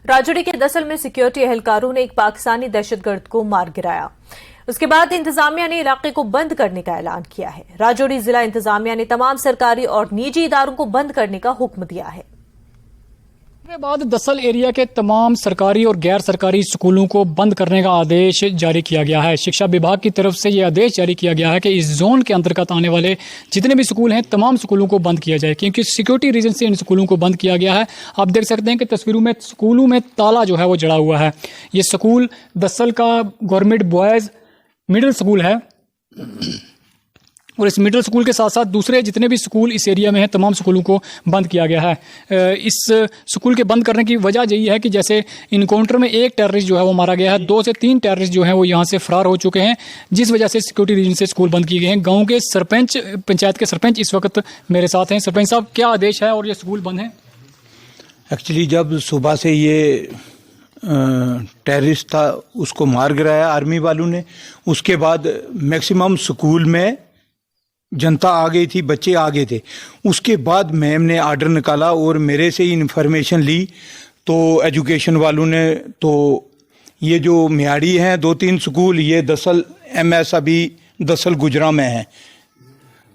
राजौरी के दसल में सिक्योरिटी एहलकारों ने एक पाकिस्तानी दहशतगर्द को मार गिराया। उसके बाद इंतजामिया ने इलाके को बंद करने का ऐलान किया है। राजौरी जिला इंतजामिया ने तमाम सरकारी और निजी इदारों को बंद करने का हुक्म दिया है। इसके बाद दसल एरिया के तमाम सरकारी और गैर सरकारी स्कूलों को बंद करने का आदेश जारी किया गया है। शिक्षा विभाग की तरफ से यह आदेश जारी किया गया है कि इस जोन के अंतर्गत आने वाले जितने भी स्कूल हैं तमाम स्कूलों को बंद किया जाए, क्योंकि सिक्योरिटी रीजन से इन स्कूलों को बंद किया गया है। आप देख सकते हैं कि तस्वीरों में स्कूलों में ताला जो है वो जड़ा हुआ है। ये स्कूल दसल का गवर्नमेंट बॉयज़ मिडिल स्कूल है और इस मिडिल स्कूल के साथ साथ दूसरे जितने भी स्कूल इस एरिया में हैं तमाम स्कूलों को बंद किया गया है। इस स्कूल के बंद करने की वजह यही है कि जैसे इनकाउंटर में एक टेररिस्ट जो है वो मारा गया है, 2 से 3 टेररिस्ट जो हैं वो यहाँ से फरार हो चुके हैं, जिस वजह से सिक्योरिटी रीजन से स्कूल बंद किए गए हैं। गाँव के सरपंच, पंचायत के सरपंच इस वक्त मेरे साथ हैं। सरपंच साहब, क्या आदेश है और ये स्कूल बंद है? एक्चुअली जब सुबह से ये टेररिस्ट था उसको मार गिराया आर्मी वालों ने, उसके बाद मैक्सिमम स्कूल में जनता आ गई थी, बच्चे आ गए थे। उसके बाद मैम ने आर्डर निकाला और मेरे से ही इन्फॉर्मेशन ली तो एजुकेशन वालों ने, तो ये जो मियाड़ी हैं 2-3 स्कूल, ये दसल MS अभी दसल गुजरा में है,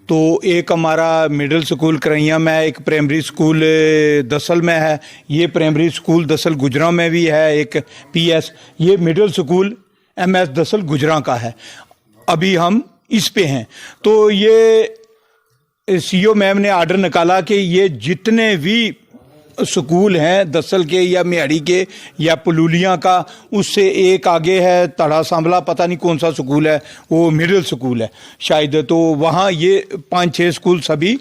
तो एक हमारा मिडिल स्कूल करैया में है, एक प्राइमरी स्कूल दसल में है, ये प्राइमरी स्कूल दसल गुजरा में भी है, एक PS, ये मिडिल स्कूल MS दसल गुजरा का है। अभी हम इस पे हैं। तो ये CO मैम ने आर्डर निकाला कि ये जितने भी स्कूल हैं दसल के या मियाड़ी के या पलूलियाँ का, उससे एक आगे है तड़ा सांभला, पता नहीं कौन सा स्कूल है, वो मिडिल स्कूल है शायद, तो वहाँ ये 5-6 स्कूल सभी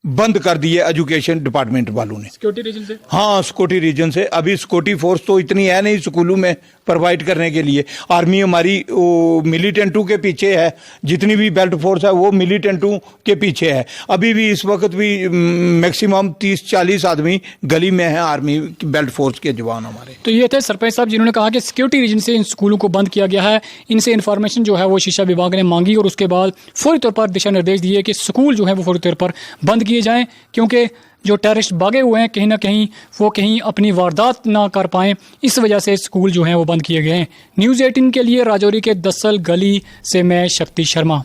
बंद कर दिए एजुकेशन डिपार्टमेंट वालों ने। सिक्योरिटी रीजन से? हाँ, सिक्योरिटी रीजन से। अभी सिक्योरिटी फोर्स तो इतनी है नहीं स्कूलों में प्रोवाइड करने के लिए। आर्मी हमारी वो मिलिटेंटू के पीछे है, जितनी भी बेल्ट फोर्स है वो मिलिटेंटू के पीछे है। अभी भी इस वक्त भी मैक्सिमम 30-40 आदमी गली में है आर्मी बेल्ट फोर्स के जवान हमारे। तो ये थे सरपंच साहब जिन्होंने कहा कि सिक्योरिटी रीजन से इन स्कूलों को बंद किया गया है। इनसे इन्फॉर्मेशन जो है वो शिक्षा विभाग ने मांगी और उसके बाद फौरी तौर पर दिशा निर्देश दिए कि स्कूल जो है वो फौरी तौर पर बंद किए जाएं, क्योंकि जो टेररिस्ट भागे हुए हैं कहीं ना कहीं वो कहीं अपनी वारदात ना कर पाएं, इस वजह से स्कूल जो हैं वो बंद किए गए हैं। न्यूज़ 18 के लिए राजौरी के दसल गली से मैं शक्ति शर्मा।